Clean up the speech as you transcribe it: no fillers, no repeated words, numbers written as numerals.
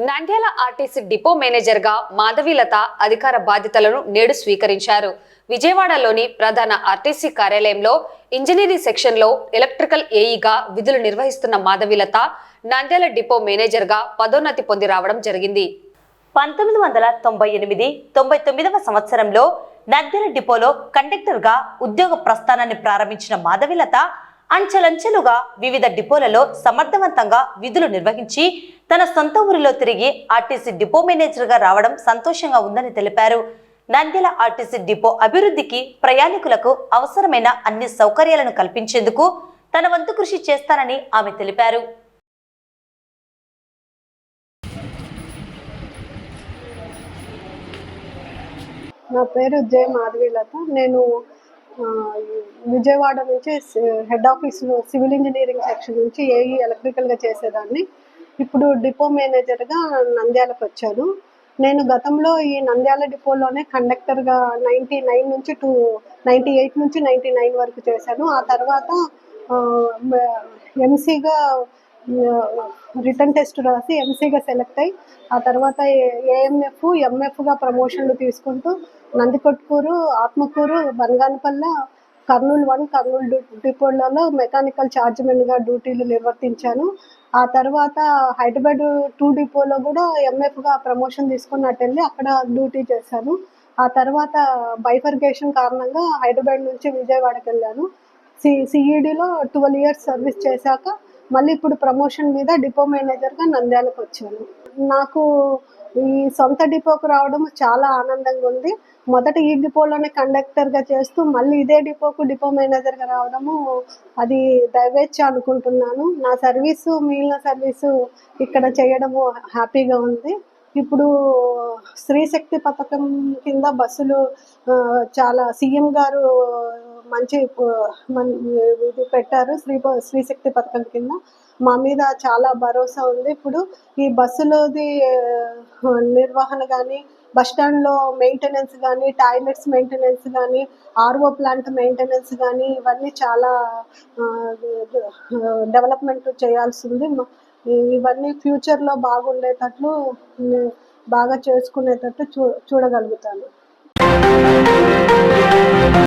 Nandyal RTC depot manager గా మాధవీలత అధికార బాధ్యతలను నేడు స్వీకరించారు. విజయవాడలోని ప్రధాన ఆర్టీసీ కార్యాలయంలో ఇంజనీరింగ్ సెక్షన్లో ఎలక్ట్రికల్ ఏఈగా విధులు నిర్వహిస్తున్న మాధవీలత నంద్యాల డిపో మేనేజర్ గా పదోన్నతి పొంది రావడం జరిగింది. 1998-99వ సంవత్సరంలో నంద్యాల డిపోలో కండక్టర్గా ఉద్యోగ ప్రస్థానాన్ని ప్రారంభించిన మాధవీలత అంచెలంచెలుగా వివిధ డిపోలలో సమర్థవంతంగా విధులు నిర్వహించి తన సొంత ఊరిలో తిరిగి ఆర్టీసీ డిపో మేనేజర్గా రావడం సంతోషంగా ఉందని తెలిపారు. నంద్యాల ఆర్టీసీ డిపో అభివృద్ధికి ప్రయాణికులకు అవసరమైన అన్ని సౌకర్యాలను కల్పించేందుకు తన వంతు కృషి చేస్తానని ఆమె తెలిపారు. నా పేరు జె మాధవీలత. నేను విజయవాడ నుంచి హెడ్ ఆఫీస్లో సివిల్ ఇంజనీరింగ్ సెక్షన్ నుంచి ఏఈ ఎలక్ట్రికల్గా చేసేదాన్ని. ఇప్పుడు డిపో మేనేజర్గా నంద్యాలకు వచ్చాను. నేను గతంలో ఈ నంద్యాల డిపోలోనే కండక్టర్గా 99 నుంచి 98 నుంచి 99 వరకు చేశాను. ఆ తర్వాత ఎంసీగా రిటర్న్ టెస్ట్ రాసి ఎంసీగా సెలెక్ట్ అయ్యి ఆ తర్వాత ఏఎంఎఫ్ ఎంఎఫ్గా ప్రమోషన్లు తీసుకుంటూ నందికొట్కూరు, ఆత్మకూరు, బనగానపల్లె, కర్నూలు 1, కర్నూలు డిపోలలో మెకానికల్ ఛార్జ్మెన్గా డ్యూటీలు నిర్వర్తించాను. ఆ తర్వాత హైదరాబాద్ 2 డిపోలో కూడా ఎంఎఫ్గా ప్రమోషన్ తీసుకుని అటెళ్ళి అక్కడ డ్యూటీ చేశాను. ఆ తర్వాత బైఫర్గేషన్ కారణంగా హైదరాబాద్ నుంచి విజయవాడకి వెళ్ళాను. సిఈడిలో 12 ఇయర్స్ సర్వీస్ చేశాక మళ్ళీ ఇప్పుడు ప్రమోషన్ మీద డిపో మేనేజర్గా నంద్యాలకు వచ్చాను. నాకు ఈ సొంత డిపోకు రావడం చాలా ఆనందంగా ఉంది. మొదట ఈ డిపోలోనే కండక్టర్గా చేస్తూ మళ్ళీ ఇదే డిపోకు డిపో మేనేజర్గా రావడము అది దైవేచ్ఛ అనుకుంటున్నాను. నా సర్వీసు మిగిలిన సర్వీసు ఇక్కడ చేయడము హ్యాపీగా ఉంది. ఇప్పుడు స్త్రీశక్తి పథకం కింద బస్సులు చాలా సీఎం గారు మంచి ఇది పెట్టారు. స్త్రీశక్తి పథకం కింద మా మీద చాలా భరోసా ఉంది. ఇప్పుడు ఈ బస్సులోది నిర్వహణ కానీ, బస్టాండ్లో మెయింటెనెన్స్ కానీ, టాయిలెట్స్ మెయింటెనెన్స్ కానీ, ఆర్ఓ ప్లాంట్ మెయింటెనెన్స్ కానీ ఇవన్నీ చాలా డెవలప్మెంట్ చేయాల్సి ఉంది. ఇవన్నీ ఫ్యూచర్లో బాగుండేటట్లు బాగా చేసుకునేటట్టు చూడగలుగుతాను.